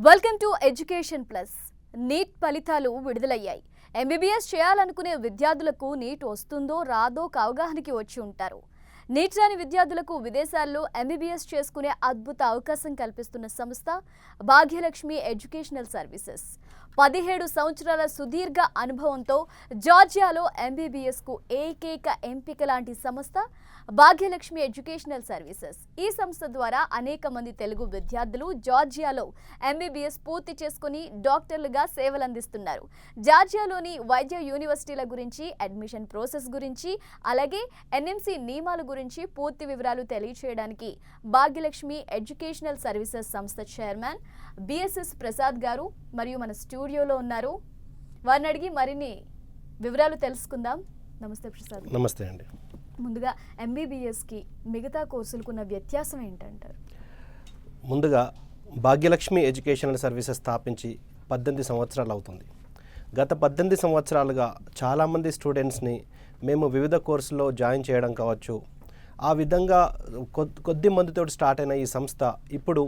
Welcome to education plus. NEET ఫలితాలు విడుదలయ్యాయి. MBBS చేయాలనుకునే విద్యార్థులకు నీట్ వస్తుందో రాదో అవగాహనకి వచ్చి ఉంటారు. నీట్ రాని విద్యార్థులకు విదేశాల్లో ఎంబీబీఎస్ చేసుకునే అద్భుత అవకాశం కల్పిస్తున్న సంస్థ భాగ్యలక్ష్మి ఎడ్యుకేషనల్ సర్వీసెస్. 17 సంవత్సరాల సుదీర్ఘ అనుభవంతో జార్జియాలో ఎంబీబీఎస్కు ఏకైక ఎంపిక లాంటి సంస్థ భాగ్యలక్ష్మి ఎడ్యుకేషనల్ సర్వీసెస్. ఈ సంస్థ ద్వారా అనేక మంది తెలుగు విద్యార్థులు జార్జియాలో ఎంబీబీఎస్ పూర్తి చేసుకుని డాక్టర్లుగా సేవలందిస్తున్నారు. జార్జియాలోని వైద్య యూనివర్సిటీల గురించి, అడ్మిషన్ ప్రాసెస్ గురించి, అలాగే ఎన్ఎంసీ నియమాల గురించి పూర్తి వివరాలు తెలియజేయడానికి భాగ్యలక్ష్మి ఎడ్యుకేషనల్ సర్వీసెస్ సంస్థ చైర్మన్ బిఎస్ఎస్ ప్రసాద్ గారు మరియు మన స్టూడియోలో ఉన్నారు. వారిని అడిగి మరిన్ని వివరాలు తెలుసుకుందాం. నమస్తే ప్రసాద్. నమస్తే అండి. ముందుగా ఎంబీబీఎస్కి మిగతా కోర్సులకున్న వ్యత్యాసం ఏంటంటారు? ముందుగా భాగ్యలక్ష్మి ఎడ్యుకేషనల్ సర్వీసెస్ స్థాపించి 18 సంవత్సరాలు అవుతుంది. గత 18 సంవత్సరాలుగా చాలామంది స్టూడెంట్స్ని మేము వివిధ కోర్సుల్లో జాయిన్ చేయడం కావచ్చు, ఆ విధంగా కొద్ది మందితో స్టార్ట్ అయిన ఈ సంస్థ ఇప్పుడు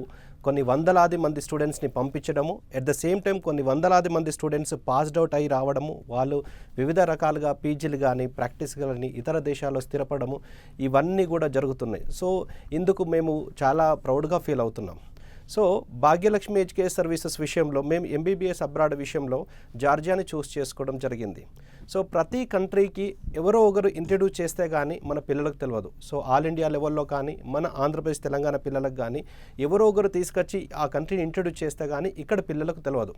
కొన్ని వందలాది మంది స్టూడెంట్స్ని పంపించడము, ఎట్ ద సేమ్ టైం కొన్ని వందలాది మంది స్టూడెంట్స్ పాస్డ్ అవుట్ అయి రావడము, వాళ్ళు వివిధ రకాలుగా పీజీలు కానీ ప్రాక్టీస్ కానీ ఇతర దేశాల్లో స్థిరపడము, ఇవన్నీ కూడా జరుగుతున్నాయి. సో ఇందుకు మేము చాలా ప్రౌడ్గా ఫీల్ అవుతున్నాం. సో భాగ్యలక్ష్మి ఎడ్యుకేషన్ సర్వీసెస్ విషయంలో మేము ఎంబీబీఎస్ అబ్రాడ్ విషయంలో జార్జియాని చూస్ చేసుకోవడం జరిగింది. సో ప్రతి కంట్రీకి ఎవరో ఒకరు ఇంట్రడ్యూస్ చేస్తే కానీ మన పిల్లలకు తెలియదు. సో ఆల్ ఇండియా లెవెల్లో కానీ మన ఆంధ్రప్రదేశ్ తెలంగాణ పిల్లలకు కానీ ఎవరో ఒకరు తీసుకొచ్చి ఆ కంట్రీని ఇంట్రడ్యూస్ చేస్తే కానీ ఇక్కడ పిల్లలకు తెలియదు.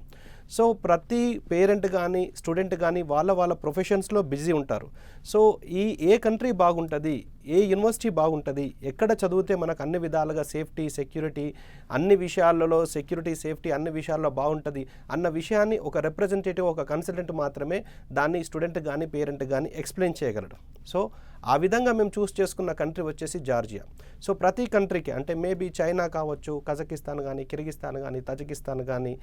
సో ప్రతి పేరెంట్ కానీ స్టూడెంట్ కానీ వాళ్ళ ప్రొఫెషన్స్లో బిజీ ఉంటారు. సో ఏ కంట్రీ బాగుంటుంది, ఏ యూనివర్సిటీ బాగుంటుంది, ఎక్కడ చదివితే మనకు అన్ని విధాలుగా సేఫ్టీ సెక్యూరిటీ అన్ని విషయాలలో సెక్యూరిటీ సేఫ్టీ అన్ని విషయాల్లో బాగుంటుంది అన్న విషయాన్ని ఒక రిప్రజెంటేటివ్ ఒక కన్సల్టెంట్ మాత్రమే దాన్ని స్టూడెంట్ కానీ పేరెంట్ కానీ ఎక్స్ప్లెయిన్ చేయగలడు. సో ఆ విధంగా మేము చూస్ చేసుకున్న కంట్రీ వచ్చేసి జార్జియా. సో ప్రతి కంట్రీకి అంటే మేబీ చైనా కావచ్చు, కజకిస్తాన్ కానీ, కిర్గిస్తాన్ కానీ, తజికిస్తాన్ కానీ,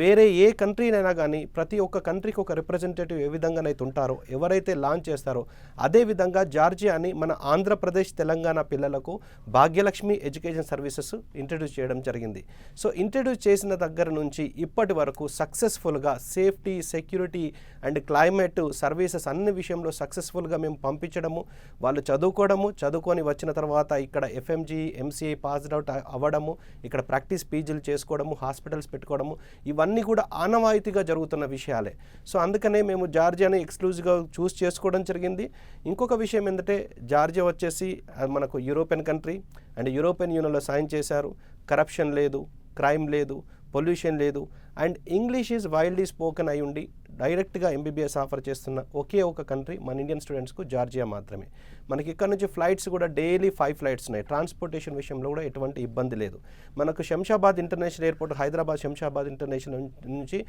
వేరే ఏ కంట్రీనైనా కానీ ప్రతి ఒక్క కంట్రీకి ఒక రిప్రజెంటేటివ్ ఏ విధంగానైతే ఉంటారో, ఎవరైతే లాంచ్ చేస్తారో అదేవిధంగా జార్జియాని మన ఆంధ్రప్రదేశ్ తెలంగాణ పిల్లలకు భాగ్యలక్ష్మి ఎడ్యుకేషన్ సర్వీసెస్ ఇంట్రడ్యూస్ చేయడం జరిగింది. సో ఇంట్రడ్యూస్ చేసిన దగ్గర నుంచి ఇప్పటి వరకు సక్సెస్ఫుల్గా safety security and climate services అన్ని విషయంలో సక్సెస్ఫుల్గా మేము పంపించడము, వాళ్ళు చదువుకొని వచ్చిన తర్వాత ఇక్కడ ఎఫ్ఎంజీ ఎంసీఐ పాస్డ్ అవుట్ అవ్వడము, ఇక్కడ ప్రాక్టీస్ పీజీలు చేసుకోవడము, హాస్పిటల్స్ పెట్టుకోవడము, ఇవన్నీ కూడా ఆనవాయితీగా జరుగుతున్న విషయాలే. సో అందుకనే మేము జార్జియాని ఎక్స్క్లూజివ్గా చూస్ చేసుకోవడం జరిగింది. ఇంకొక విషయం ఏంటంటే జార్జియా వచ్చేసి మనకు యూరోపియన్ కంట్రీ అండ్ యూరోపియన్ యూనియన్లో సైన్ చేశారు. కరప్షన్ లేదు, క్రైమ్ లేదు, పొల్యూషన్ లేదు and English is wildly spoken అయి ఉండి డైరెక్ట్గా ఎంబీబీఎస్ ఆఫర్ చేస్తున్న ఒకే ఒక కంట్రీ మన ఇండియన్ స్టూడెంట్స్కు జార్జియా మాత్రమే. మనకి ఇక్కడ నుంచి ఫ్లైట్స్ కూడా డైలీ 5 ఫ్లైట్స్ ఉన్నాయి. ట్రాన్స్పోర్టేషన్ విషయంలో కూడా ఎటువంటి ఇబ్బంది లేదు. మనకు Shamshabad international airport, Hyderabad Shamshabad international నుంచి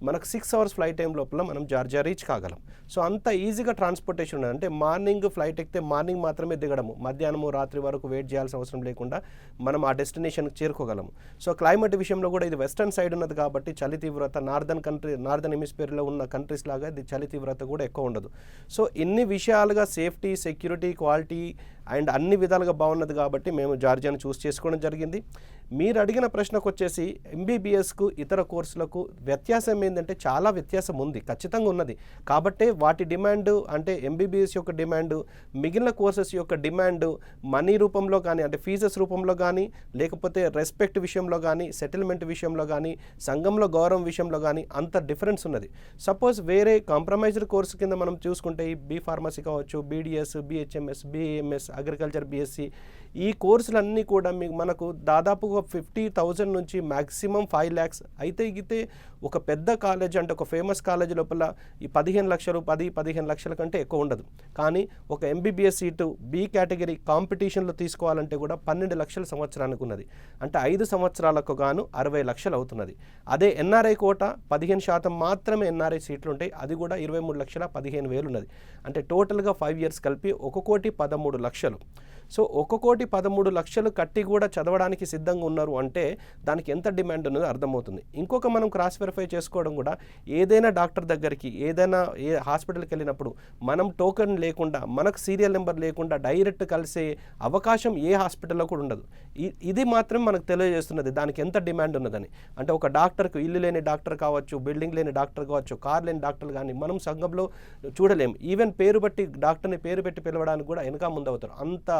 మనకు 6 అవర్స్ ఫ్లైట్ టైం లోపల మనం జార్జియా రీచ్ కాగలం. సో అంత ఈజీగా ట్రాన్స్పోర్టేషన్ ఉన్నది. అంటే మార్నింగ్ ఫ్లైట్ ఎక్కితే మార్నింగ్ మాత్రమే దిగడము, మధ్యాహ్నము రాత్రి వరకు వెయిట్ చేయాల్సిన అవసరం లేకుండా మనం ఆ డెస్టినేషన్కి చేరుకోగలము. సో క్లైమేట్ విషయంలో కూడా ఇది వెస్టర్న్ సైడ్ ఉన్నది కాబట్టి చలి తీవ్రత నార్దర్న్ హెమిస్ఫియర్లో ఉన్న కంట్రీస్ లాగా ఇది చలి తీవ్రత కూడా ఎక్కువ ఉండదు. సో ఇన్ని విషయాలుగా సేఫ్టీ సెక్యూరిటీ క్వాలిటీ అండ్ అన్ని విధాలుగా బాగున్నది కాబట్టి మేము జార్జియాను చూస్ చేసుకోవడం జరిగింది. మీరు అడిగిన ప్రశ్నకు వచ్చేసి ఎంబీబీఎస్కు ఇతర కోర్సులకు వ్యత్యాసం ఏంటంటే చాలా వ్యత్యాసం ఉంది, ఖచ్చితంగా ఉన్నది. కాబట్టే వాటి డిమాండ్ అంటే ఎంబీబీఎస్ యొక్క డిమాండ్ మిగిలిన కోర్సెస్ యొక్క డిమాండ్ మనీ రూపంలో కానీ అంటే ఫీజెస్ రూపంలో కానీ లేకపోతే రెస్పెక్ట్ విషయంలో కానీ సెటిల్మెంట్ విషయంలో కానీ సంఘంలో గౌరవం విషయంలో కానీ అంత డిఫరెన్స్ ఉన్నది. సపోజ్ వేరే కాంప్రమైజ్డ్ కోర్సు కింద మనం చూసుకుంటే ఈ బీ ఫార్మసీ కావచ్చు, BDS, BHMS, BAMS, agriculture BSc, ఈ కోర్సులన్నీ కూడా మనకు దాదాపుగా 50,000 నుంచి మ్యాక్సిమం 5 lakhs అయితే ఒక పెద్ద కాలేజ్ అంటే ఒక ఫేమస్ కాలేజ్ లోపల ఈ 15 లక్షలు 10-15 లక్షల కంటే ఎక్కువ ఉండదు. కానీ ఒక ఎంబీబీఎస్ సీటు బీ కేటగిరీ కాంపిటీషన్లో తీసుకోవాలంటే కూడా 12 లక్షల సంవత్సరానికి ఉన్నది. అంటే 5 సంవత్సరాలకు గాను 60 లక్షలు అవుతున్నది. అదే ఎన్ఆర్ఐ కోట 15% మాత్రమే ఎన్ఆర్ఐ సీట్లు ఉంటాయి, అది కూడా 23,15,000 ఉన్నది. అంటే టోటల్గా 5 years కలిపి 1,13,00,000. సో 1,13,00,000 కట్టి కూడా చదవడానికి సిద్ధంగా ఉన్నారు అంటే దానికి ఎంత డిమాండ్ ఉన్నదో అర్థమవుతుంది. ఇంకొక మనం క్రాస్ వెరిఫై చేసుకోవడం కూడా, ఏదైనా డాక్టర్ దగ్గరికి ఏదైనా హాస్పిటల్కి వెళ్ళినప్పుడు మనం టోకెన్ లేకుండా, మనకు సీరియల్ నెంబర్ లేకుండా డైరెక్ట్ కలిసే అవకాశం ఏ హాస్పిటల్లో కూడా ఉండదు. ఇది మాత్రం మనకు తెలియజేస్తున్నది దానికి ఎంత డిమాండ్ ఉన్నదని. అంటే ఒక డాక్టర్కు ఇల్లు లేని డాక్టర్ కావచ్చు, బిల్డింగ్ లేని డాక్టర్ కావచ్చు, కార్ లేని డాక్టర్లు కానీ మనం సంఘంలో చూడలేము. ఈవెన్ పేరు బట్టి డాక్టర్ని పేరు పెట్టి పిలవడానికి కూడా వెనక ముందు అవుతారు, అంత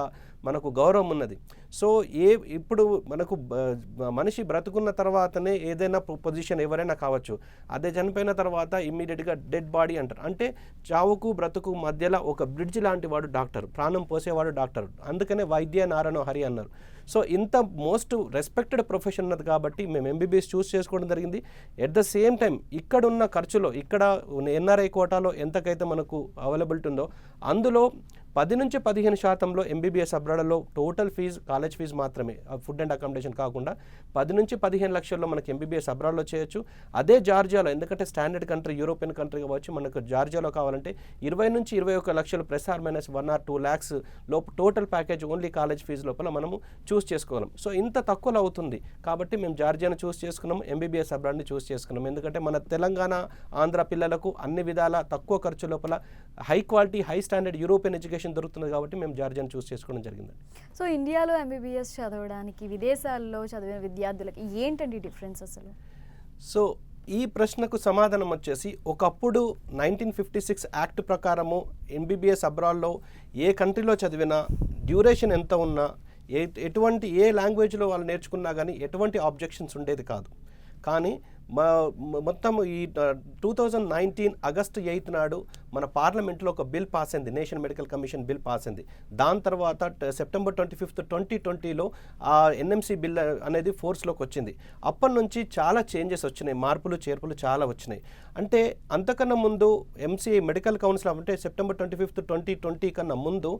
మనకు గౌరవం ఉన్నది. సో ఇప్పుడు మనకు మనిషి బ్రతుకున్న తర్వాతనే ఏదైనా పొజిషన్ ఎవరైనా కావచ్చు, అదే చనిపోయిన తర్వాత ఇమ్మీడియట్గా డెడ్ బాడీ అంటారు. అంటే చావుకు బ్రతుకు మధ్యలో ఒక బ్రిడ్జ్ లాంటి వాడు డాక్టర్, ప్రాణం పోసేవాడు డాక్టర్. అందుకనే వైద్య నారాయణ హరి అన్నారు. సో ఇంత మోస్ట్ రెస్పెక్టెడ్ ప్రొఫెషన్ ఉన్నది కాబట్టి మేము ఎంబీబీఎస్ చూస్ చేసుకోవడం జరిగింది. ఎట్ ద సేమ్ టైం ఇక్కడ ఉన్న ఖర్చులో, ఇక్కడ ఎన్ఆర్ఐ కోటాలో ఎంతకైతే మనకు అవైలబిలిటీ ఉందో అందులో 10 నుంచి 15% ఎంబీబీఎస్ అబ్రాడ్లో టోటల్ ఫీజు, కాలేజ్ ఫీజు మాత్రమే, ఫుడ్ అండ్ అకామిడేషన్ కాకుండా 10 నుంచి 15 లక్షల్లో మనకి ఎంబీబీఎస్ అబ్రాడ్లో చేయొచ్చు. అదే జార్జియాలో, ఎందుకంటే స్టాండర్డ్ కంట్రీ, యూరోపియన్ కంట్రీ కావచ్చు, మనకు జార్జియాలో కావాలంటే 20 నుంచి 21 లక్షలు plus or minus 1 or 2 lakhs లోపు total package only college fees లోపల మనము చూస్ చేసుకోగలం. సో ఇంత తక్కువలో అవుతుంది కాబట్టి మేము జార్జియాను చూస్ చేసుకున్నాం, ఎంబీబీఎస్ అబ్రాడ్ని చూస్ చేసుకున్నాం. ఎందుకంటే మన తెలంగాణ, ఆంధ్ర పిల్లలకు అన్ని విధాల తక్కువ ఖర్చు లోపల high quality, high standard European education దొరుకుతుంది కాబట్టి మేము జార్జియాను చూస్ చేసుకోవడం జరిగింది. సో ఇండియాలో ఎంబీబీఎస్ చదవడానికి విదేశాల్లో చదివిన విద్యార్థులకి ఏంటండి డిఫరెన్స్ అసలు? సో ఈ ప్రశ్నకు సమాధానం వచ్చేసి, ఒకప్పుడు 1956 యాక్ట్ ప్రకారము ఎంబీబీఎస్ అబ్రాడ్లో ఏ కంట్రీలో చదివినా డ్యూరేషన్ ఎంత ఉన్నా, ఎటువంటి ఏ లాంగ్వేజ్లో వాళ్ళు నేర్చుకున్నా కానీ ఎటువంటి ఆబ్జెక్షన్స్ ఉండేది కాదు. కానీ మొత్తం ఈ 2019 August 8 నాడు మన పార్లమెంట్లో ఒక బిల్ పాస్ అయింది, national medical commission bill pass అయింది. దాని తర్వాత September 25, 2020లో ఆ ఎన్ఎంసీ బిల్ అనేది ఫోర్స్లోకి వచ్చింది. అప్పటి నుంచి చాలా చేంజెస్ వచ్చినాయి, మార్పులు చేర్పులు చాలా వచ్చినాయి. అంటే అంతకన్నా ముందు ఎంసీఐ మెడికల్ కౌన్సిల్ అంటే September 25, 2020 కన్నా ముందు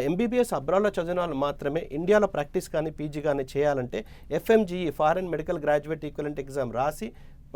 ఎంబీబీఎస్ అబ్రాడ్లో చదివిన వాళ్ళు మాత్రమే ఇండియాలో ప్రాక్టీస్ కానీ పీజీ కానీ చేయాలంటే FMGE, foreign medical graduate equivalent exam రాసి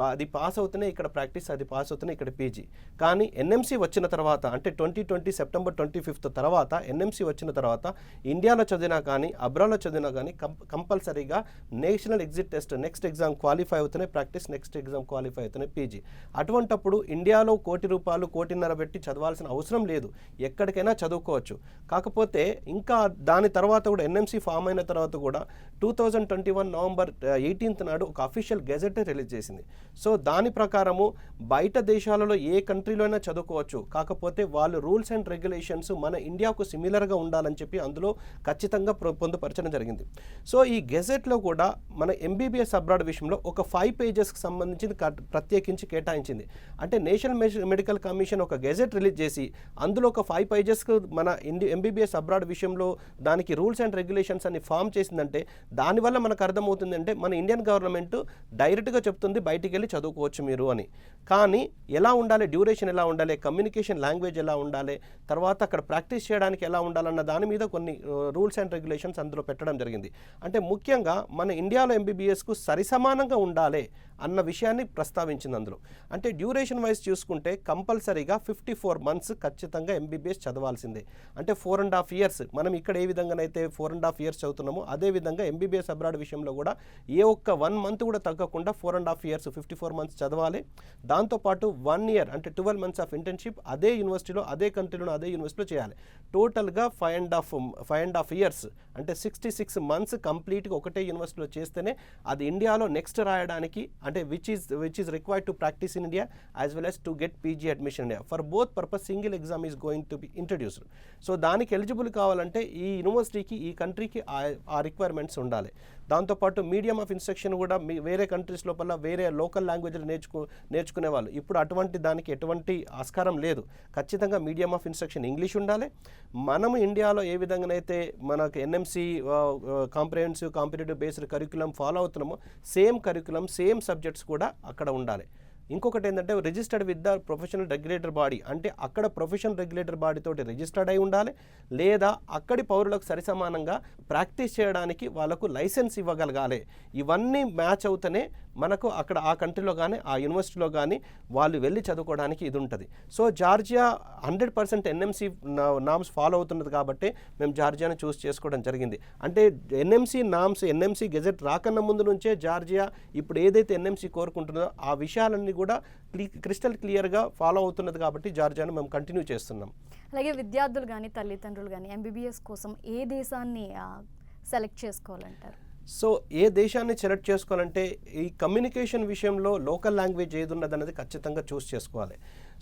అది పాస్ అవుతున్నాయి ఇక్కడ ప్రాక్టీస్, అది పాస్ అవుతున్నాయి ఇక్కడ పీజీ. కానీ ఎన్ఎంసీ వచ్చిన తర్వాత అంటే 2020 September 25 తర్వాత ఎన్ఎంసీ వచ్చిన తర్వాత ఇండియాలో చదివినా కానీ అబ్రాడ్లో చదివినా కానీ కంపల్సరీగా national exit test, next exam qualify అవుతున్నాయి ప్రాక్టీస్, నెక్స్ట్ ఎగ్జామ్ క్వాలిఫై అవుతున్నాయి పీజీ. అటువంటప్పుడు ఇండియాలో ₹1 కోటి, 1.5 కోటి పెట్టి చదవాల్సిన అవసరం లేదు, ఎక్కడికైనా చదువుకోవచ్చు. కాకపోతే ఇంకా దాని తర్వాత కూడా ఎన్ఎంసీ ఫామ్ అయిన తర్వాత కూడా 2021 November 18 నాడు ఒక అఫీషియల్ గెజెట్ రిలీజ్ చేసింది. సో దాని ప్రకారము బయట దేశాలలో ఏ కంట్రీలో అయినా చదువుకోవచ్చు, కాకపోతే వాళ్ళు రూల్స్ అండ్ రెగ్యులేషన్స్ మన ఇండియాకు సిమిలర్గా ఉండాలని చెప్పి అందులో ఖచ్చితంగా పొందుపరచడం జరిగింది. సో ఈ గెజెట్లో కూడా మన ఎంబీబీఎస్ అబ్రాడ్ విషయంలో ఒక 5 pagesకి సంబంధించింది ప్రత్యేకించి కేటాయించింది. అంటే నేషనల్ మెడికల్ కమిషన్ ఒక గెజెట్ రిలీజ్ చేసి అందులో ఒక 5 pagesకు మన ఎంబీబీఎస్ అబ్రాడ్ విషయంలో దానికి రూల్స్ అండ్ రెగ్యులేషన్స్ అని ఫామ్ చేసిందంటే దానివల్ల మనకు అర్థమవుతుందంటే మన ఇండియన్ గవర్నమెంట్ డైరెక్ట్గా చెప్తుంది బయటికి వెళ్ళి చదువుకోవచ్చు మీరు అని. కానీ ఎలా ఉండాలి, డ్యూరేషన్ ఎలా ఉండాలి, కమ్యూనికేషన్ లాంగ్వేజ్ ఎలా ఉండాలి, తర్వాత అక్కడ ప్రాక్టీస్ చేయడానికి ఎలా ఉండాలన్న దాని మీద కొన్ని రూల్స్ అండ్ రెగ్యులేషన్స్ అందులో పెట్టడం జరిగింది. అంటే ముఖ్యంగా మన ఇండియాలో ఎంబీబీఎస్కు సరిసమానంగా ఉండాలి అన్న విషయాన్ని ప్రస్తావించింది అందులో. అంటే డ్యూరేషన్ వైజ్ చూసుకుంటే కంపల్సరీగా 54 months ఖచ్చితంగా ఎంబీబీఎస్ చదవాల్సిందే. అంటే 4.5 years మనం ఇక్కడ ఏ విధంగానైతే 4.5 years చదువుతున్నామో అదే విధంగా ఎంబీబీఎస్ అబ్రాడ్ విషయంలో కూడా ఏ ఒక్క 1 month కూడా తగ్గకుండా 4.5 years 54 months చదవాలి. దాంతోపాటు 1 year అంటే 12 months ఆఫ్ ఇంటర్న్షిప్ అదే యూనివర్సిటీలో, అదే కంట్రీలో, అదే యూనివర్సిటీలో చేయాలి. టోటల్గా 5.5 years అంటే 66 months కంప్లీట్గా ఒకటే యూనివర్సిటీలో చేస్తేనే అది ఇండియాలో నెక్స్ట్ రాయడానికి, అంటే which is required to practice in India as well as to get PG admission India. For both purpose single exam is going to be introduced. So దానికి ఎలిజిబుల్ కావాలంటే ఈ యూనివర్సిటీకి, ఈ కంట్రీకి ఆ రిక్వైర్మెంట్స్ ఉండాలి. దాంతోపాటు మీడియం ఆఫ్ ఇన్స్ట్రక్షన్ కూడా వేరే కంట్రీస్ లోపల వేరే లోకల్ లాంగ్వేజ్లు నేర్చుకునే వాళ్ళు. ఇప్పుడు అటువంటి దానికి ఎటువంటి ఆస్కారం లేదు. ఖచ్చితంగా మీడియం ఆఫ్ ఇన్స్ట్రక్షన్ ఇంగ్లీష్ ఉండాలి. మనము ఇండియాలో ఏ విధంగానైతే మనకు NMC comprehensive competitive based curriculum follow అవుతున్నామో సేమ్ కరికులం, సేమ్ సబ్జెక్ట్స్ కూడా అక్కడ ఉండాలి. ఇంకొకటి ఏంటంటే registered with the professional regulator body, అంటే అక్కడ ప్రొఫెషనల్ రెగ్యులేటర్ బాడీ తోటి రిజిస్టర్డ్ అయి ఉండాలి, లేదా అక్కడి పౌరులకు సరిసమానంగా ప్రాక్టీస్ చేయడానికి వాళ్ళకు లైసెన్స్ ఇవ్వగలగాలి. ఇవన్నీ మ్యాచ్ అవుతూనే మనకు అక్కడ ఆ కంట్రీలో కానీ ఆ యూనివర్సిటీలో కానీ వాళ్ళు వెళ్ళి చదువుకోవడానికి ఇది ఉంటుంది. So Georgia 100% NMC norms follow అవుతున్నది కాబట్టి మేము జార్జియాను చూస్ చేసుకోవడం జరిగింది. అంటే ఎన్ఎంసీ గెజెట్ రాకన్నా ముందు నుంచే జార్జియా ఇప్పుడు ఏదైతే ఎన్ఎంసీ కోరుకుంటుందో ఆ విషయాలన్నీ కూడా క్రిస్టల్ క్లియర్గా ఫాలో అవుతున్నది కాబట్టి జార్జియాను మేము కంటిన్యూ చేస్తున్నాం. అలాగే విద్యార్థులు కానీ తల్లిదండ్రులు కానీ ఎంబీబీఎస్ కోసం ఏ దేశాన్ని సెలెక్ట్ చేసుకోవాలంటారు? సో ఏ దేశాన్ని సెలెక్ట్ చేసుకోవాలంటే ఈ కమ్యూనికేషన్ విషయంలో లోకల్ లాంగ్వేజ్ ఏది ఉన్నదన్నది ఖచ్చితంగా చూస్ చేసుకోవాలి.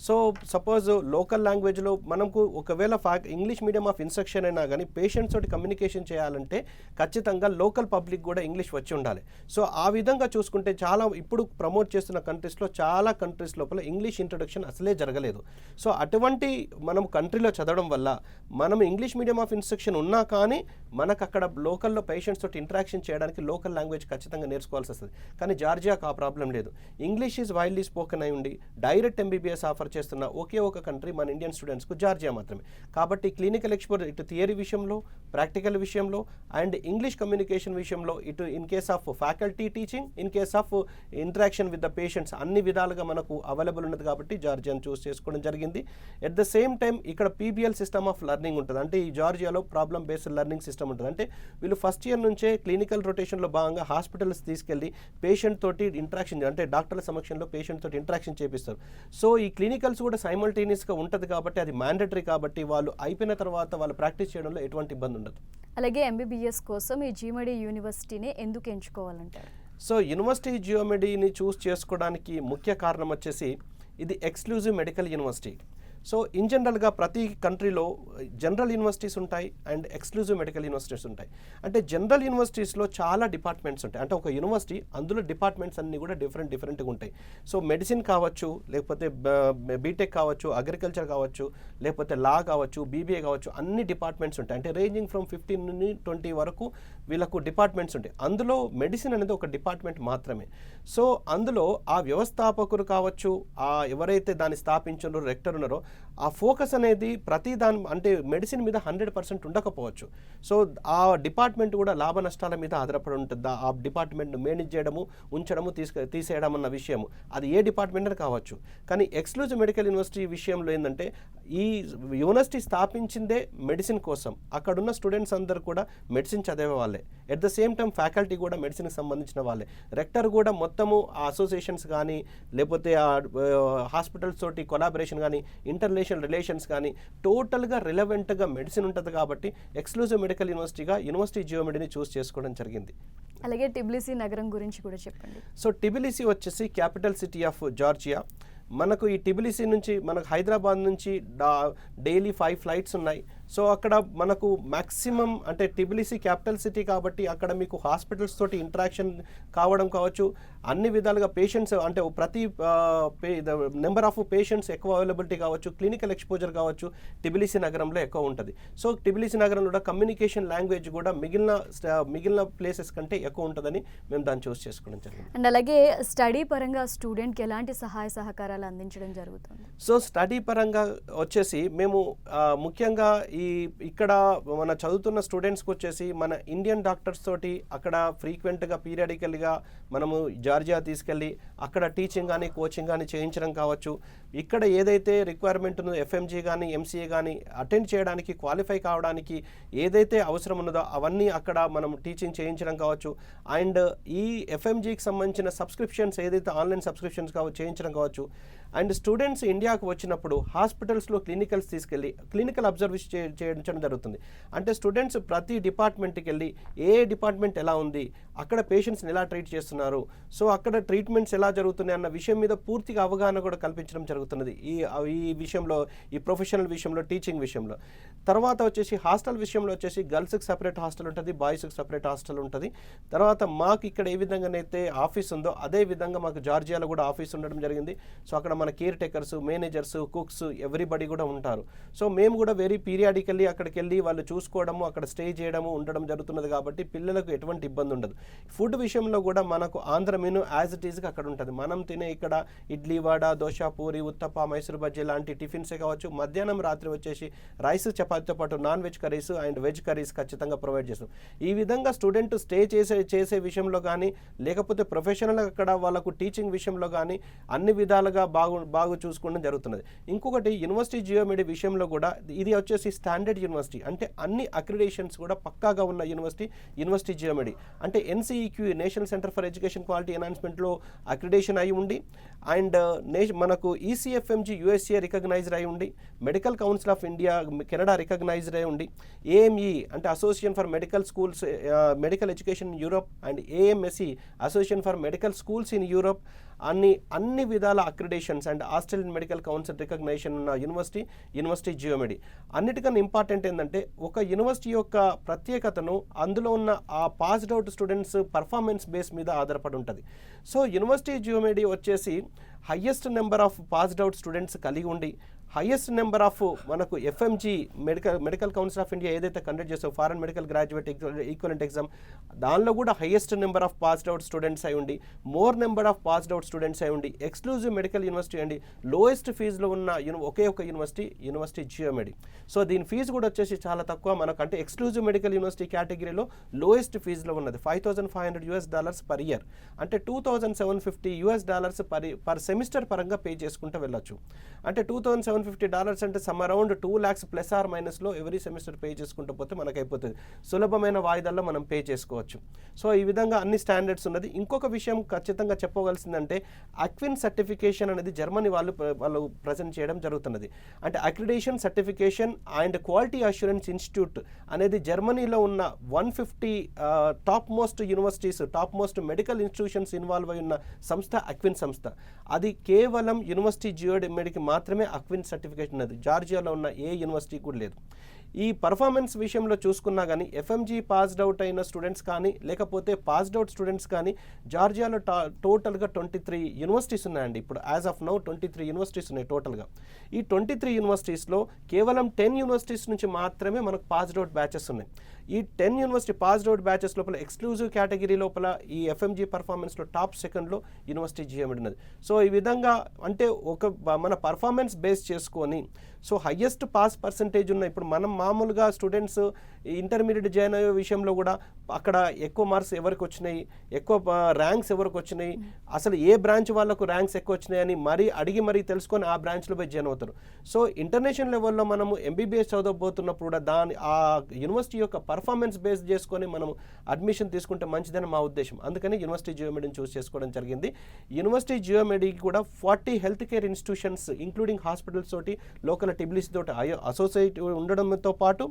సో సపోజ్ లోకల్ లాంగ్వేజ్లో మనకు ఒకవేళ ఇంగ్లీష్ మీడియం ఆఫ్ ఇన్స్ట్రక్షన్ అయినా కానీ పేషెంట్స్ తోటి కమ్యూనికేషన్ చేయాలంటే ఖచ్చితంగా లోకల్ పబ్లిక్ కూడా ఇంగ్లీష్ వచ్చి ఉండాలి. సో ఆ విధంగా చూసుకుంటే చాలా ఇప్పుడు ప్రమోట్ చేస్తున్న కంట్రీస్లో చాలా కంట్రీస్ లోపల ఇంగ్లీష్ ఇంట్రొడక్షన్ అసలే జరగలేదు. సో అటువంటి మనం కంట్రీలో చదవడం వల్ల మనం ఇంగ్లీష్ మీడియం ఆఫ్ ఇన్స్ట్రక్షన్ ఉన్నా కానీ మనకు అక్కడ లోకల్లో పేషెంట్స్ తోటి ఇంటరాక్షన్ చేయడానికి లోకల్ లాంగ్వేజ్ ఖచ్చితంగా నేర్చుకోవాల్సి వస్తుంది. కానీ జార్జియాకు ఆ ప్రాబ్లం లేదు. ఇంగ్లీష్ ఈజ్ వైడ్లీ స్పోకెన్ అయి ఉండి డైరెక్ట్ ఎంబీబీఎస్ ఆఫర్ చేస్తున్న ఒకే ఒక కంట్రీ మన ఇండియన్ స్టూడెంట్స్కు జార్జియా మాత్రమే. కాబట్టి క్లినికల్ ఎక్స్పోజర్ ఇటు థియరీ విషయంలో, ప్రాక్టికల్ విషయంలో అండ్ ఇంగ్లీష్ కమ్యూనికేషన్ విషయంలో, ఇటు in case of faculty teaching, in case of interaction with the patients అన్ని విధాలుగా మనకు అవైలబుల్ ఉన్నది కాబట్టి జార్జియాను చూస్ చేసుకోవడం జరిగింది. ఎట్ ద సేమ్ టైం ఇక్కడ పీబీఎల్ సిస్టమ్ ఆఫ్ లెర్నింగ్ ఉంటుంది. అంటే ఈ జార్జియాలో ప్రాబ్లమ్ బేస్డ్ లెర్నింగ్ సిస్టమ్ ఉంటుంది. అంటే వీళ్ళు ఫస్ట్ ఇయర్ నుంచే క్లినికల్ రొటేషన్లో భాగంగా హాస్పిటల్స్ తీసుకెళ్ళి పేషెంట్ తోటి ఇంటరాక్షన్ అంటే డాక్టర్ల సమక్షంలో పేషెంట్ తోటి ఇంటరాక్షన్ చేపిస్తారు. సో ఈ క్లినికల్స్ కూడా సైమల్టేనియస్గా ఉంటుంది కాబట్టి అది మ్యాండటరీ కాబట్టి వాళ్ళు అయిపోయిన తర్వాత వాళ్ళు ప్రాక్టీస్ చేయడంలో ఎటువంటి ఇబ్బంది ఉండదు. అలాగే ఎంబీబీఎస్ కోసం ఈ జిఎండి యూనివర్సిటీని ఎందుకు ఎంచుకోవాలంటారు? సో యూనివర్సిటీ జియోమెడీని చూస్ చేసుకోవడానికి ముఖ్య కారణం వచ్చేసి ఇది exclusive medical university. So in జనరల్గా ప్రతి కంట్రీలో జనరల్ యూనివర్సిటీస్ ఉంటాయి అండ్ ఎక్స్క్లూజివ్ మెడికల్ యూనివర్సిటీస్ ఉంటాయి. అంటే జనరల్ యూనివర్సిటీస్లో చాలా డిపార్ట్మెంట్స్ ఉంటాయి. అంటే ఒక యూనివర్సిటీ అందులో డిపార్ట్మెంట్స్ అన్నీ కూడా డిఫరెంట్గా ఉంటాయి. సో మెడిసిన్ కావచ్చు, లేకపోతే బీటెక్ కావచ్చు, అగ్రికల్చర్ కావచ్చు, లేకపోతే లా కావచ్చు, బీబీఏ కావచ్చు, అన్ని డిపార్ట్మెంట్స్ ఉంటాయి. అంటే రేంజింగ్ ఫ్రమ్ 15 నుండి 20 వరకు వీళ్ళకు డిపార్ట్మెంట్స్ ఉంటాయి. అందులో మెడిసిన్ అనేది ఒక డిపార్ట్మెంట్ మాత్రమే. సో అందులో ఆ వ్యవస్థాపకులు కావచ్చు, ఆ ఎవరైతే దాన్ని స్థాపించారో రెక్టర్ ఉన్నారో ఆ ఫోకస్ అనేది ప్రతి దాని అంటే మెడిసిన్ మీద 100% ఉండకపోవచ్చు. సో ఆ డిపార్ట్మెంట్ కూడా లాభ నష్టాల మీద ఆధారపడి ఉంటుంది. ఆ డిపార్ట్మెంట్ను మేనేజ్ చేయడము, ఉంచడము, తీసేయడం అన్న విషయము అది ఏ డిపార్ట్మెంట్ అని కావచ్చు. కానీ ఎక్స్క్లూజివ్ మెడికల్ యూనివర్సిటీ విషయంలో ఏంటంటే ఈ యూనివర్సిటీ స్థాపించిందే మెడిసిన్ కోసం. అక్కడున్న స్టూడెంట్స్ అందరూ కూడా మెడిసిన్ చదివే వాళ్ళే. At the same time faculty కూడా మెడిసిన్కి సంబంధించిన వాళ్ళే. రెక్టర్ కూడా మొత్తము ఆ అసోసియేషన్స్ కానీ లేకపోతే ఆ హాస్పిటల్స్ తోటి కొలాబరేషన్ కానీ ఇంటర్నేషనల్ రిలేషన్స్ కానీ టోటల్గా రిలవెంట్గా మెడిసిన్ ఉంటుంది కాబట్టి ఎక్స్క్లూజివ్ మెడికల్ యూనివర్సిటీగా యూనివర్సిటీ జియోమెడీని చూస్ చేసుకోవడం జరిగింది. అలాగే టిబిలిసి నగరం గురించి కూడా చెప్పండి. సో టిబిలిసి వచ్చేసి క్యాపిటల్ సిటీ ఆఫ్ జార్జియా. మనకు ఈ టిబిలిసి నుంచి మనకు హైదరాబాద్ నుంచి డైలీ 5 ఫ్లైట్స్ ఉన్నాయి. సో అక్కడ మనకు మ్యాక్సిమం అంటే టిబిలిసి క్యాపిటల్ సిటీ కాబట్టి అక్కడ మీకు హాస్పిటల్స్ తోటి ఇంటరాక్షన్ కావడం కావచ్చు, అన్ని విధాలుగా పేషెంట్స్ అంటే ప్రతి నెంబర్ ఆఫ్ పేషెంట్స్ ఎక్కువ అవైలబిలిటీ కావచ్చు, క్లినికల్ ఎక్స్పోజర్ కావచ్చు టిబిలిసి నగరంలో ఎక్కువ ఉంటుంది. సో టిబిలిసి నగరంలో కూడా కమ్యూనికేషన్ లాంగ్వేజ్ కూడా మిగిలిన ప్లేసెస్ కంటే ఎక్కువ ఉంటుందని మేము దాన్ని చూస్ చేసుకోవడం జరిగింది. అండ్ అలాగే స్టడీ పరంగా స్టూడెంట్కి ఎలాంటి సహాయ సహకారాలు అందించడం జరుగుతుంది? సో స్టడీ పరంగా వచ్చేసి మేము ముఖ్యంగా ఇక్కడ మన చదువుతున్న స్టూడెంట్స్కి వచ్చేసి మన ఇండియన్ డాక్టర్స్ తోటి అక్కడ ఫ్రీక్వెంట్గా పీరియాడికల్గా మనము జార్జియా తీసుకెళ్ళి అక్కడ టీచింగ్ కానీ కోచింగ్ కానీ చేయించడం కావచ్చు. ఇక్కడ ఏదైతే రిక్వైర్మెంట్ ఉందో ఎఫ్ఎంజీ కానీ ఎంసీఏ కానీ అటెండ్ చేయడానికి క్వాలిఫై కావడానికి ఏదైతే అవసరం ఉన్నదో అవన్నీ అక్కడ మనం టీచింగ్ చేయించడం కావచ్చు. అండ్ ఈ ఎఫ్ఎంజీకి సంబంధించిన సబ్స్క్రిప్షన్స్ ఏదైతే ఆన్లైన్ సబ్స్క్రిప్షన్స్ కావచ్చు చేయించడం కావచ్చు. అండ్ స్టూడెంట్స్ ఇండియాకు వచ్చినప్పుడు హాస్పిటల్స్లో క్లినికల్స్ తీసుకెళ్ళి క్లినికల్ అబ్జర్వేషన్ చేయించడం జరుగుతుంది. అంటే స్టూడెంట్స్ ప్రతి డిపార్ట్మెంట్కి వెళ్ళి ఏ డిపార్ట్మెంట్ ఎలా ఉంది, అక్కడ పేషెంట్స్ని ఎలా ట్రీట్ చేస్తున్నారు, సో అక్కడ ట్రీట్మెంట్స్ ఎలా జరుగుతున్నాయి అన్న విషయం మీద పూర్తిగా అవగాహన కూడా కల్పించడం జరుగుతున్నది ఈ విషయంలో, ఈ ప్రొఫెషనల్ విషయంలో, టీచింగ్ విషయంలో. తర్వాత వచ్చేసి హాస్టల్ విషయంలో వచ్చేసి గర్ల్స్కి సపరేట్ హాస్టల్ ఉంటుంది, బాయ్స్కి సపరేట్ హాస్టల్ ఉంటుంది. తర్వాత మాకు ఇక్కడ ఏ విధంగానైతే ఆఫీస్ ఉందో అదే విధంగా మాకు జార్జియాలో కూడా ఆఫీస్ ఉండడం జరిగింది. సో అక్కడ మన caretakers, managers, cooks everybody కూడా ఉంటారు. సో మేము కూడా వెరీ పీరియాడిక్ స్టడీకి వెళ్ళి అక్కడికి వెళ్ళి వాళ్ళు చూసుకోవడము, అక్కడ స్టే చేయడము ఉండడం జరుగుతున్నది కాబట్టి పిల్లలకు ఎటువంటి ఇబ్బంది ఉండదు. ఫుడ్ విషయంలో కూడా మనకు ఆంధ్ర మెనూ యాజ్ ఇట్ ఈస్గా అక్కడ ఉంటుంది. మనం తినే ఇక్కడ ఇడ్లీ, వడ, దోశ, పూరి, ఉత్తప్ప, మైసూర్ బజ్జీ లాంటి టిఫిన్సే కావచ్చు. మధ్యాహ్నం రాత్రి వచ్చేసి రైస్, చపాతీతో పాటు non veg curries and veg curries ఖచ్చితంగా ప్రొవైడ్ చేస్తాం. ఈ విధంగా స్టూడెంట్ స్టే చేసే విషయంలో కానీ లేకపోతే ప్రొఫెషనల్ అక్కడ వాళ్ళకు టీచింగ్ విషయంలో కానీ అన్ని విధాలుగా బాగా చూసుకోవడం జరుగుతున్నది. ఇంకొకటి యూనివర్సిటీ జియోమెడి విషయంలో కూడా ఇది వచ్చేసి స్టాండర్డ్ యూనివర్సిటీ, అంటే అన్ని అక్రిడేషన్స్ కూడా పక్కాగా ఉన్న యూనివర్సిటీ జియోమెడి అంటే NCEQ national centre for education quality ఎన్హాన్స్మెంట్లో అక్రిడేషన్ అయి ఉండి అండ్ మనకు ECFMG USA రికగ్నైజ్డ్ అయి ఉండి, medical council of India Canada recognized అయి ఉండి, AME అంటే association for medical schools medical education in Europe and AMSE association for medical schools in Europe అన్ని విధాల accreditations and Australian medical council recognition ఉన్న university GeoMedi. అన్నిటికన్నా important ఏంటంటే ఒక university యొక్క ప్రత్యేకతను అందులో ఉన్న ఆ passed out students performance base మీద ఆధారపడి ఉంటుంది. సో యూనివర్సిటీ జియోమెడి వచ్చేసి highest number of passed out students కలిగి ఉండి, హైయెస్ట్ నెంబర్ ఆఫ్ మనకు FMG medical council of India ఏదైతే కండక్ట్ చేస్తారో foreign medical graduate equivalent exam, దానిలో కూడా highest number of passed out students అయి ఉండి, more number of passed out students అయి ఉండి, ఎక్స్క్లూజివ్ మెడికల్ యూనివర్సిటీ అండి, లోయెస్ట్ ఫీజులో ఉన్న ఒకే ఒక యూనివర్సిటీ జియోమెడి. సో దీని ఫీజు కూడా వచ్చేసి చాలా తక్కువ మనకు, అంటే ఎక్స్క్లూజివ్ మెడికల్ యూనివర్సిటీ కేటగిరీలో లోయెస్ట్ ఫీజులో ఉన్నది $5,500 పర్ ఇయర్, అంటే $2,750 పర్ సెమిస్టర్ పరంగా పే చేసుకుంటూ వెళ్ళొచ్చు. అంటే $2,750 అంటే some around 2 lakhs plus or మైనస్లో ఎవ్రీ సెమిస్టర్ పే చేసుకుంటూ పోతే మనకు అయిపోతుంది. సులభమైన వాయిదాల్లో మనం పే చేసుకోవచ్చు. సో ఈ విధంగా అన్ని స్టాండర్డ్స్ ఉన్నది. ఇంకొక విషయం ఖచ్చితంగా చెప్పవలసిందంటే అక్విన్ సర్టిఫికేషన్ అనేది జర్మనీ వాళ్ళు ప్రజెంట్ చేయడం జరుగుతున్నది. అంటే accreditation certification and quality assurance institute అనేది జర్మనీలో ఉన్న 150 top most universities, top most medical institutions involve అయి ఉన్న సంస్థ అక్విన్ సంస్థ. అది కేవలం యూనివర్సిటీ జియోమెడికి మాత్రమే అక్విన్ సర్టిఫికేషన్ ఉన్నది. జార్జియాలో ఉన్న ఏ యూనివర్సిటీ కూడా లేదు. ఈ పర్ఫార్మెన్స్ విషయంలో చూసుకున్నా కానీ FMG పాస్డ్ అవుట్ అయిన స్టూడెంట్స్ కానీ లేకపోతే పాస్డ్ అవుట్ స్టూడెంట్స్ కానీ జార్జియాలో టోటల్గా 23 యూనివర్సిటీస్ ఉన్నాయండి. ఇప్పుడు యాజ్ ఆఫ్ నౌ 23 యూనివర్సిటీస్ ఉన్నాయి టోటల్గా. ఈ 23 యూనివర్సిటీస్లో కేవలం 10 యూనివర్సిటీస్ నుంచి మాత్రమే మనకు పాస్డ్ అవుట్ బ్యాచెస్ ఉన్నాయి. ఈ 10 యూనివర్సిటీ పాస్డ్ అవుట్ బ్యాచెస్ లోపల ఎక్స్క్లూజివ్ కేటగిరీ లోపల ఈ FMG పర్ఫార్మెన్స్లో టాప్ సెకండ్లో యూనివర్సిటీ జియోమెడి ఉన్నది. సో ఈ విధంగా అంటే మన పర్ఫార్మెన్స్ బేస్ చేసుకొని సో హయ్యెస్ట్ పాస్ పర్సంటేజ్ ఉన్న, ఇప్పుడు మనం మామూలుగా స్టూడెంట్స్ ఇంటర్మీడియట్ జాయిన్ అయ్యే విషయంలో కూడా అక్కడ ఎక్కువ మార్క్స్ ఎవరికి వచ్చినాయి, ఎక్కువ ర్యాంక్స్ ఎవరికి వచ్చినాయి, అసలు ఏ బ్రాంచ్ వాళ్ళకు ర్యాంక్స్ ఎక్కువ వచ్చినాయని అడిగి మరీ తెలుసుకొని ఆ బ్రాంచ్లో పోయి జాయిన్ అవుతారు. సో ఇంటర్నేషనల్ లెవెల్లో మనము MBBS చదవబోతున్నప్పుడు కూడా ఆ యూనివర్సిటీ యొక్క పర్ఫార్మెన్స్ బేస్ చేసుకొని మనం అడ్మిషన్ తీసుకుంటే మంచిదని మా ఉద్దేశం. అందుకని యూనివర్సిటీ జియోమెడిని చూస్ చేసుకోవడం జరిగింది. యూనివర్సిటీ జియోమెడికి కూడా 40 health care institutions including hospitals తోటి, లోకల్ టిబ్లిస్ తోటి అసోసియేట్ ఉండడంతో పాటు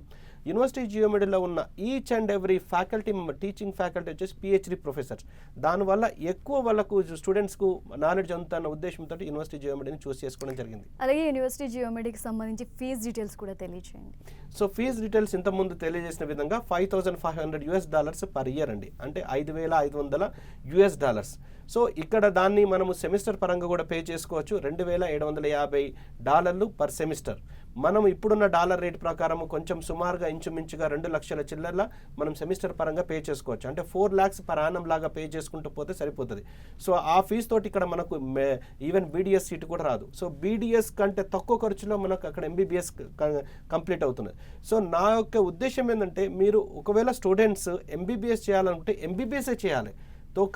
యూనివర్సిటీ జియోమెడిలో ఉన్న each and every faculty teaching faculty వచ్చేసి PhD ప్రొఫెసర్స్. దానివల్ల ఎక్కువ వాళ్ళకు స్టూడెంట్స్కు నాలెడ్జ్ అందుతున్న ఉద్దేశంతో యూనివర్సిటీ జియోమెడిని చూస్ చేసుకోవడం జరిగింది. అలాగే యూనివర్సిటీ జియోమెడికి సంబంధించి ఫీజు డీటెయిల్స్ కూడా తెలియజేయండి. సో ఫీజు డీటెయిల్స్ ఇంతకుముందు తెలియజేసిన విధంగా $5,500 పర్ ఇయర్ అండి, అంటే $5,500. సో ఇక్కడ దాన్ని మనము సెమిస్టర్ పరంగా కూడా పే చేసుకోవచ్చు. $2,750 పర్ సెమిస్టర్. మనం ఇప్పుడున్న డాలర్ రేట్ ప్రకారం కొంచెం సుమారుగా ఇంచుమించుగా 2 లక్షల చిల్లర్ల మనం సెమిస్టర్ పరంగా పే చేసుకోవచ్చు. అంటే 4 lakhs per annum లాగా పే చేసుకుంటూ పోతే సరిపోతుంది. సో ఆ ఫీజు తోటి ఇక్కడ మనకు ఈవెన్ BDS సీట్ కూడా రాదు. సో BDS కంటే తక్కువ ఖర్చులో మనకు అక్కడ MBBS కంప్లీట్ అవుతుంది. సో నా యొక్క ఉద్దేశం ఏంటంటే మీరు ఒకవేళ స్టూడెంట్స్ MBBS చేయాలనుకుంటే MBBSఏ చేయాలి.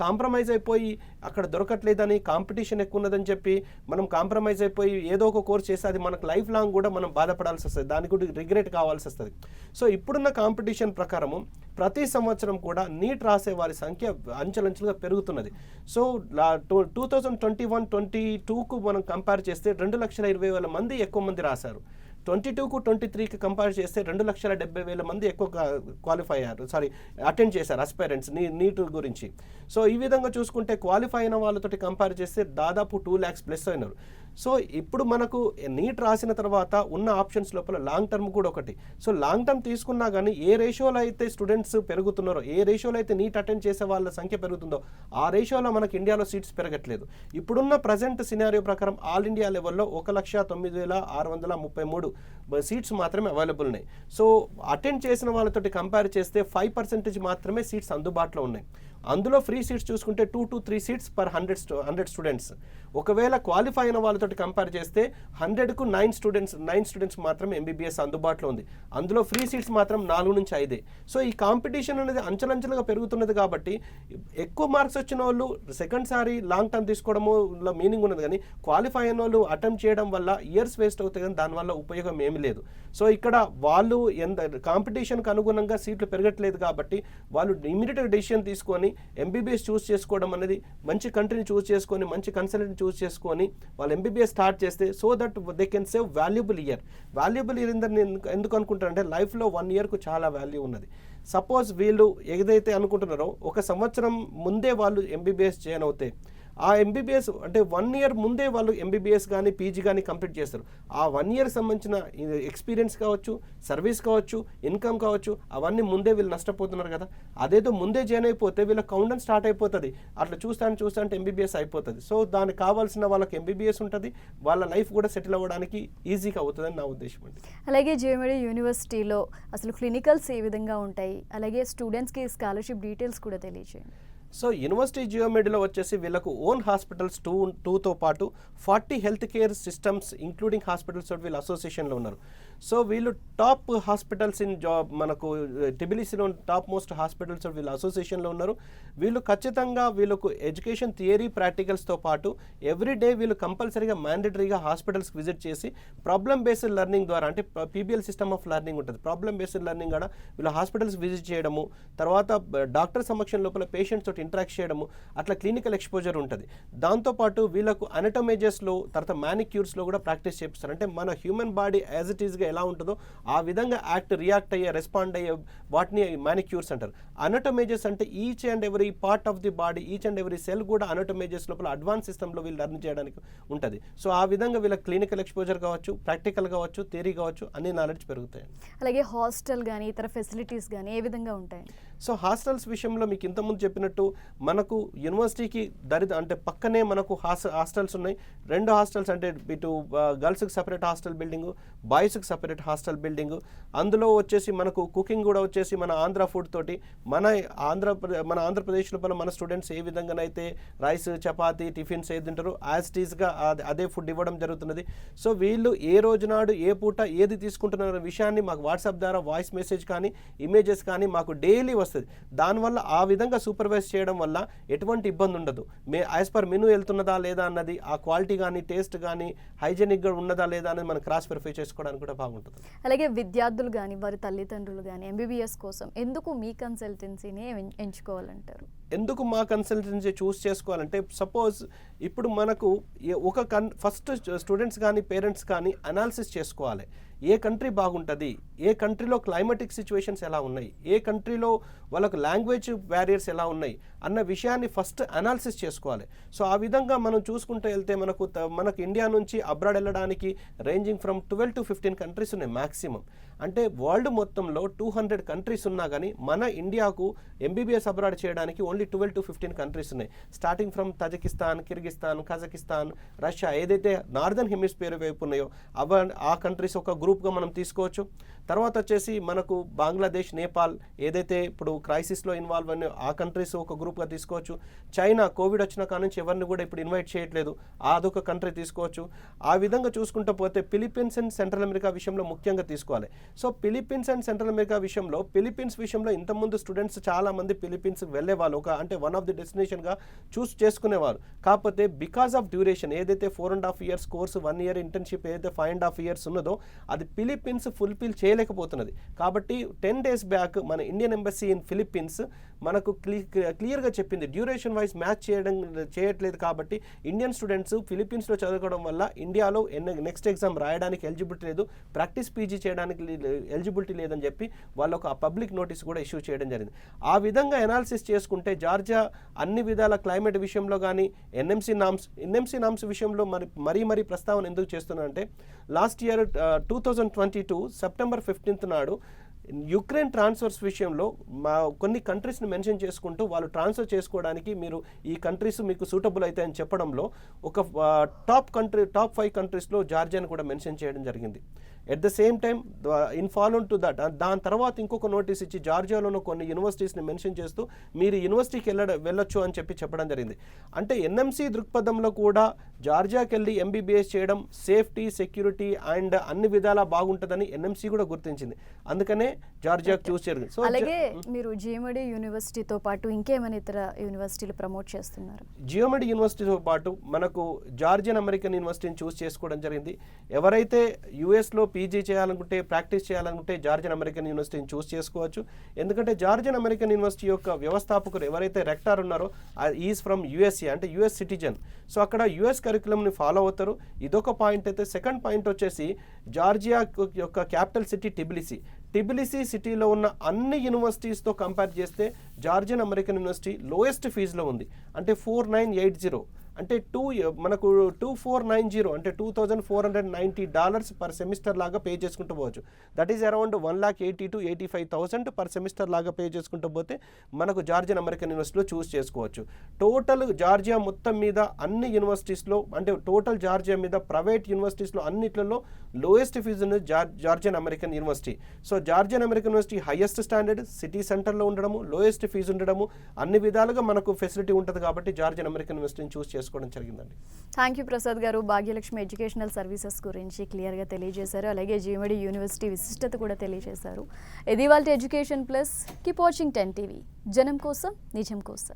కాంప్రమైజ్ అయిపోయి అక్కడ దొరకట్లేదని, కాంపిటీషన్ ఎక్కువ ఉన్నదని చెప్పి మనం కాంప్రమైజ్ అయిపోయి ఏదో ఒక కోర్స్ చేస్తే అది మనకు లైఫ్ లాంగ్ కూడా మనం బాధపడాల్సి వస్తుంది, దానికి కూడా రిగ్రెట్ కావాల్సి వస్తుంది. సో ఇప్పుడున్న కాంపిటీషన్ ప్రకారము ప్రతి సంవత్సరం కూడా నీట్ రాసే వారి సంఖ్య అంచెలంచెలుగా పెరుగుతున్నది. సో 2021-22కు మనం కంపేర్ చేస్తే 2,20,000 మంది ఎక్కువ మంది రాశారు. 22కు 23కి కంపేర్ చేస్తే 2,70,000 మంది ఎక్కువ క్వాలిఫై అయ్యారు, అటెండ్ చేశారు ఆస్పైరెంట్స్ నీట్ గురించి. సో ఈ విధంగా చూసుకుంటే క్వాలిఫై అయిన వాళ్ళతో కంపేర్ చేస్తే దాదాపు 2 lakhs ప్లస్ అయినారు. సో ఇప్పుడు మనకు నీట్ రాసిన తర్వాత ఉన్న ఆప్షన్స్ లోపల లాంగ్ టర్మ్ కూడా ఒకటి. సో లాంగ్ టర్మ్ తీసుకున్నా కానీ ఏ రేషియోలో అయితే స్టూడెంట్స్ పెరుగుతున్నారో, ఏ రేషియోలో అయితే నీట్ అటెండ్ చేసే వాళ్ళ సంఖ్య పెరుగుతుందో ఆ రేషియోలో మనకి ఇండియాలో సీట్స్ పెరగట్లేదు. ఇప్పుడున్న ప్రజెంట్ సినారియో ప్రకారం ఆల్ ఇండియా లెవెల్లో 1,09,633 సీట్స్ మాత్రమే అవైలబుల్ ఉన్నాయి. సో అటెండ్ చేసిన వాళ్ళతోటి కంపేర్ చేస్తే 5% మాత్రమే సీట్స్ అందుబాటులో ఉన్నాయి. అందులో ఫ్రీ సీట్స్ చూసుకుంటే 2 to 3 సీట్స్ పర్ 100 స్టూడెంట్స్. ఒకవేళ క్వాలిఫై అయిన వాళ్ళతో కంపేర్ చేస్తే 100కు 9 స్టూడెంట్స్ మాత్రమే ఎంబీబీఎస్ అందుబాటులో ఉంది. అందులో ఫ్రీ సీట్స్ మాత్రం 4 నుంచి 5. సో ఈ కాంపిటీషన్ అనేది అంచెలంచెలుగా పెరుగుతున్నది కాబట్టి ఎక్కువ మార్క్స్ వచ్చిన వాళ్ళు సెకండ్ సారి లాంగ్ టర్మ్ తీసుకోవడము మీనింగ్ ఉన్నది, కానీ క్వాలిఫై అయిన వాళ్ళు అటెంప్ట్ చేయడం వల్ల ఇయర్స్ వేస్ట్ అవుతాయి, కానీ దానివల్ల ఉపయోగం ఏమీ లేదు. సో ఇక్కడ వాళ్ళు ఎంత కాంపిటీషన్కి అనుగుణంగా సీట్లు పెరగట్లేదు కాబట్టి వాళ్ళు ఇమీడియట్గా డెసిషన్ తీసుకొని ఎంబీబీఎస్ చూస్ చేసుకోవడం అనేది, మంచి కంట్రీని చూస్ చేసుకొని మంచి కన్సల్టెంట్ చూస్ చేసుకొని వాళ్ళు ఎంబీబీఎస్ స్టార్ట్ చేస్తే so that they can save valuable year నేను ఎందుకు అనుకుంటానంటే లైఫ్లో 1 ఇయర్కు చాలా వాల్యూ ఉన్నది. సపోజ్ వీళ్ళు ఏదైతే అనుకుంటున్నారో 1 సంవత్సరం ముందే వాళ్ళు ఎంబీబీఎస్ చేయన్ అవుతే ఆ ఎంబీబీఎస్ అంటే 1 ఇయర్ ముందే వాళ్ళు ఎంబీబీఎస్ కానీ పీజీ కానీ కంప్లీట్ చేస్తారు. ఆ 1 ఇయర్కి సంబంధించిన ఎక్స్పీరియన్స్ కావచ్చు, సర్వీస్ కావచ్చు, ఇన్కమ్ కావచ్చు, అవన్నీ ముందే వీళ్ళు నష్టపోతున్నారు కదా. అదేదో ముందే జాయిన్ అయిపోతే వీళ్ళ కౌంటర్ స్టార్ట్ అయిపోతుంది. అట్లా చూస్తాంటే ఎంబీబీఎస్ అయిపోతుంది. సో దానికి కావాల్సిన వాళ్ళకి ఎంబీబీఎస్ ఉంటుంది, వాళ్ళ లైఫ్ కూడా సెటిల్ అవ్వడానికి ఈజీగా అవుతుందని నా ఉద్దేశం అండి. అలాగే జేఎంఐడి యూనివర్సిటీలో అసలు క్లినికల్స్ ఏ విధంగా ఉంటాయి, అలాగే స్టూడెంట్స్కి స్కాలర్షిప్ డీటెయిల్స్ కూడా తెలియజేయండి. సో యూనివర్సిటీ జియోమెడ్లో వచ్చేసి వీళ్ళకు ఓన్ హాస్పిటల్స్ 2తో పాటు 40 health care systems including hospitals వీళ్ళు అసోసియేషన్లో ఉన్నారు. సో వీళ్ళు టాప్ హాస్పిటల్స్ ఇన్ మనకు టిబిలిసిలో టాప్ మోస్ట్ హాస్పిటల్స్ వీళ్ళు అసోసియేషన్లో ఉన్నారు. వీళ్ళు ఖచ్చితంగా వీళ్ళకు ఎడ్యుకేషన్ థియరీ ప్రాక్టికల్స్తో పాటు ఎవ్రీడే వీళ్ళు కంపల్సరీగా మ్యాండేటరీగా హాస్పిటల్స్కి విజిట్ చేసి ప్రాబ్లమ్ బేస్డ్ లెర్నింగ్ ద్వారా, అంటే పీబీఎల్ సిస్టమ్ ఆఫ్ లెర్నింగ్ ఉంటుంది, ప్రాబ్లమ్ బేస్డ్ లెర్నింగ్ కూడా వీళ్ళు హాస్పిటల్స్ విజిట్ చేయడము, తర్వాత డాక్టర్ సమక్షం లోపల పేషెంట్స్ తోటి ఇంటరాక్ట్ చేయడము, అట్లా క్లినికల్ ఎక్స్పోజర్ ఉంటుంది. దాంతోపాటు వీళ్ళకు అనటోమేజెస్లో తర్వాత మ్యానిక్యూర్స్లో కూడా ప్రాక్టీస్ చేపిస్తారు. అంటే మన హ్యూమన్ బాడీ యాజ్ ఇట్ ఈస్గా ఎలా ఉంటుందో ఆ విధంగా రియాక్ట్ అయ్యే రెస్పాండ్ అయ్యే వాటిని మ్యానిక్యూర్స్ అంటారు. అనటోమేజెస్ అంటే each and every part of the body, each and every cell కూడా అనటోమేజెస్ లోపల అడ్వాన్స్ సిస్టంలో వీళ్ళు లెర్న్ చేయడానికి ఉంటుంది. సో ఆ విధంగా వీళ్ళ క్లినికల్ ఎక్స్పోజర్ కావచ్చు, ప్రాక్టికల్ కావచ్చు, థియరీ కావచ్చు, అన్ని నాలెడ్జ్ పెరుగుతాయి. అలాగే హాస్టల్ కానీ ఇతర ఫెసిలిటీస్ కానీ ఏ విధంగా ఉంటాయి? సో హాస్టల్స్ విషయంలో మీకు ఇంతకుముందు చెప్పినట్టు మనకు యూనివర్సిటీకి అంటే పక్కనే మనకు హాస్టల్స్ ఉన్నాయి. 2 హాస్టల్స్, అంటే ఇటు గర్ల్స్కి సపరేట్ హాస్టల్ బిల్డింగు, బాయ్స్కి సపరేట్ హాస్టల్ బిల్డింగు. అందులో వచ్చేసి మనకు కుకింగ్ కూడా వచ్చేసి మన ఆంధ్ర ఫుడ్ తోటి మన ఆంధ్రప్రదేశ్ లోపల మన స్టూడెంట్స్ ఏ విధంగానైతే రైస్, చపాతీ, టిఫిన్స్ ఏది తింటారో యాజ్ టీజ్గా అదే ఫుడ్ ఇవ్వడం జరుగుతున్నది. సో వీళ్ళు ఏ రోజు నాడు ఏ పూట ఏది తీసుకుంటున్న విషయాన్ని మాకు వాట్సాప్ ద్వారా వాయిస్ మెసేజ్ కానీ ఇమేజెస్ కానీ మాకు డైలీ వస్తుంది. దానివల్ల ఆ విధంగా సూపర్వైజ్ చేయడం వల్ల ఎటువంటి ఇబ్బంది ఉండదు. యాజ్ పర్ మెనూ వెళ్తున్నదా లేదా అన్నది, ఆ క్వాలిటీ కానీ టేస్ట్ కానీ హైజెనిక్గా ఉన్నదా లేదా అనేది మనం క్రాస్ వెరిఫై చేసుకోవడానికి కూడా బాగుంటుంది. అలాగే విద్యార్థులు కానీ వారి తల్లిదండ్రులు కానీ ఎంబీబీఎస్ కోసం ఎందుకు మీ కన్సల్టెన్సీని ఎంచుకోవాలంటారు? ఎందుకు మా కన్సల్టెన్సీ చూస్ చేసుకోవాలంటే, సపోజ్ ఇప్పుడు మనకు ఫస్ట్ స్టూడెంట్స్ కానీ పేరెంట్స్ కానీ అనాలిసిస్ చేసుకోవాలి. ఏ కంట్రీ బాగుంటుంది, ఏ కంట్రీలో క్లైమాటిక్ సిచ్యువేషన్స్ ఎలా ఉన్నాయి, ఏ కంట్రీలో వాళ్ళకు లాంగ్వేజ్ బ్యారియర్స్ ఎలా ఉన్నాయి అన్న విషయాన్ని ఫస్ట్ అనాలిసిస్ చేసుకోవాలి. సో ఆ విధంగా మనం చూసుకుంటూ వెళ్తే మనకు ఇండియా నుంచి అబ్రాడ్ వెళ్ళడానికి రేంజింగ్ ఫ్రమ్ 12 to 15 కంట్రీస్ ఉన్నాయి మ్యాక్సిమం. అంటే వరల్డ్ మొత్తంలో 200 కంట్రీస్ ఉన్నా కానీ మన ఇండియాకు ఎంబీబీఎస్ అబ్రాడ్ చేయడానికి ఓన్లీ 12 to 15 కంట్రీస్ ఉన్నాయి. Starting from Tajikistan, Kyrgyzstan, Kazakhstan, Russia, ఏదైతే నార్దర్న్ హెమిస్ఫియర్ వైపు ఉన్నాయో ఆ కంట్రీస్ ఒక గ్రూప్గా మనం తీసుకోవచ్చు. తర్వాత వచ్చేసి మనకు బంగ్లాదేశ్, నేపాల్ ఏదైతే ఇప్పుడు క్రైసిస్లో ఇన్వాల్వ్ అయినాయో ఆ కంట్రీస్ ఒక గ్రూప్గా తీసుకోవచ్చు. చైనా కోవిడ్ వచ్చిన కాడ నుంచి ఎవరిని కూడా ఇప్పుడు ఇన్వైట్ చేయట్లేదు, అదొక కంట్రీ తీసుకోవచ్చు. ఆ విధంగా చూసుకుంటూ పోతే ఫిలిప్పీన్స్ అండ్ సెంట్రల్ అమెరికా విషయంలో ముఖ్యంగా తీసుకోవాలి. So Philippines and central America Philippines విషయంలో ఇంతకుముందు స్టూడెంట్స్ చాలామంది ఫిలిప్పీన్స్కి వెళ్ళేవాళ్ళు, అంటే వన్ ఆఫ్ ది డెస్టినేషన్గా చూస్ చేసుకునేవారు. కాకపోతే బికాస్ ఆఫ్ డ్యూరేషన్ ఏదైతే 4.5 years కోర్సు, 1 year ఇంటర్న్షిప్ ఏదైతే 5.5 years ఉన్నదో అది ఫిలిప్పీన్స్ ఫుల్ఫిల్ చేయలేకపోతున్నది. కాబట్టి 10 days బ్యాక్ మన ఇండియన్ ఎంబసీ ఇన్ ఫిలిప్పీన్స్ మనకు క్లియర్గా చెప్పింది డ్యూరేషన్ వైజ్ మ్యాచ్ చేయట్లేదు కాబట్టి ఇండియన్ స్టూడెంట్స్ ఫిలిప్పీన్స్లో చదువుకోవడం వల్ల ఇండియాలో నెక్స్ట్ ఎగ్జామ్ రాయడానికి ఎలిజిబిలిటీ లేదు, ప్రాక్టీస్ పీజీ చేయడానికి ఎలిజిబిలిటీ లేదని చెప్పి వాళ్ళు ఒక పబ్లిక్ నోటీస్ కూడా ఇష్యూ చేయడం జరిగింది. ఆ విధంగా ఎనాలిసిస్ చేసుకుంటే జార్జియా అన్ని విధాల క్లైమేట్ విషయంలో కానీ ఎన్ఎంసీ నామ్స్ విషయంలో మరీ ప్రస్తావన ఎందుకు చేస్తున్నానంటే లాస్ట్ ఇయర్ 2022 సెప్టెంబర్ 15th నాడు యుక్రెయిన్ ట్రాన్స్ఫర్స్ విషయంలో కొన్ని కంట్రీస్ని మెన్షన్ చేసుకుంటూ వాళ్ళు ట్రాన్స్ఫర్ చేసుకోవడానికి మీరు ఈ కంట్రీస్ మీకు సూటబుల్ అవుతాయని చెప్పడంలో ఒక టాప్ 5 కంట్రీస్లో జార్జియాని కూడా మెన్షన్ చేయడం జరిగింది. At the same time in follow to that దాని తర్వాత ఇంకొక నోటీస్ ఇచ్చి జార్జియాలోని కొన్ని యూనివర్సిటీస్ని మెన్షన్ చేస్తూ మీరు యూనివర్సిటీకి వెళ్ళొచ్చు అని చెప్పడం జరిగింది. అంటే ఎన్ఎంసీ దృక్పథంలో కూడా జార్జియాకి వెళ్ళి ఎంబీబీఎస్ చేయడం సేఫ్టీ, సెక్యూరిటీ అండ్ అన్ని విధాలా బాగుంటుందని ఎన్ఎంసీ కూడా గుర్తించింది. అందుకనే జార్జియాకి చూస్ చేయడం. సో అలాగే మీరు జిఎండి యూనివర్సిటీతో పాటు ఇంకేమైనా ఇతర యూనివర్సిటీలు ప్రమోట్ చేస్తున్నారు? జిఎండి యూనివర్సిటీతో పాటు మనకు జార్జియన్ అమెరికన్ యూనివర్సిటీని చూస్ చేసుకోవడం జరిగింది. ఎవరైతే యుఎస్లో పీజీ చేయాలనుకుంటే, ప్రాక్టీస్ చేయాలనుకుంటే జార్జియన్ అమెరికన్ యూనివర్సిటీని చూస్ చేసుకోవచ్చు. ఎందుకంటే జార్జియన్ అమెరికన్ యూనివర్సిటీ యొక్క వ్యవస్థాపకులు ఎవరైతే రెక్టార్ ఉన్నారో ఈజ్ ఫ్రమ్ యుఎస్ఏ, అంటే యుఎస్ సిటిజన్. సో అక్కడ యుఎస్ కరికులంని ఫాలో అవుతారు. ఇదొక పాయింట్ అయితే సెకండ్ పాయింట్ వచ్చేసి జార్జియా యొక్క క్యాపిటల్ సిటీ టిబిలిసి సిటీలో ఉన్న అన్ని యూనివర్సిటీస్తో కంపేర్ చేస్తే జార్జియన్ అమెరికన్ యూనివర్సిటీ లోయెస్ట్ ఫీజులో ఉంది. అంటే 4980, అంటే 2490, అంటే $2,490 పర్ సెమిస్టర్ లాగా పే చేసుకుంటూ పోవచ్చు. That is around 1,80,000 to 85,000 per semester లాగా పే చేసుకుంటూ పోతే మనకు జార్జియన్ అమెరికన్ యూనివర్సిటీలో చూస్ చేసుకోవచ్చు. టోటల్ జార్జియా మొత్తం మీద అన్ని యూనివర్సిటీస్లో, అంటే టోటల్ జార్జియా మీద ప్రైవేట్ యూనివర్సిటీస్లో అన్నిట్లలో లోయెస్ట్ ఫీజు ఉంది Georgian American university. So Georgian American university highest standard, city సెంటర్లో ఉండడము, లోయెస్ట్ ఫీజు ఉండడము, అన్ని విధాలుగా మనకు ఫెసిలిటీ ఉంటుంది కాబట్టి జార్జియన్ అమెరికన్ యూనివర్సిటీని చూస్ చేసుకోవడం జరిగిందండి. థ్యాంక్ యూ ప్రసాద్ గారు. భాగ్యలక్ష్మి ఎడ్యుకేషనల్ సర్వీసెస్ గురించి క్లియర్గా తెలియజేశారు. అలాగే జిఎండి యూనివర్సిటీ విశిష్టత కూడా తెలియజేశారు. ఇది వాళ్ళ education plus. Keep watching 10 TV. జనం కోసం నిజం కోసం.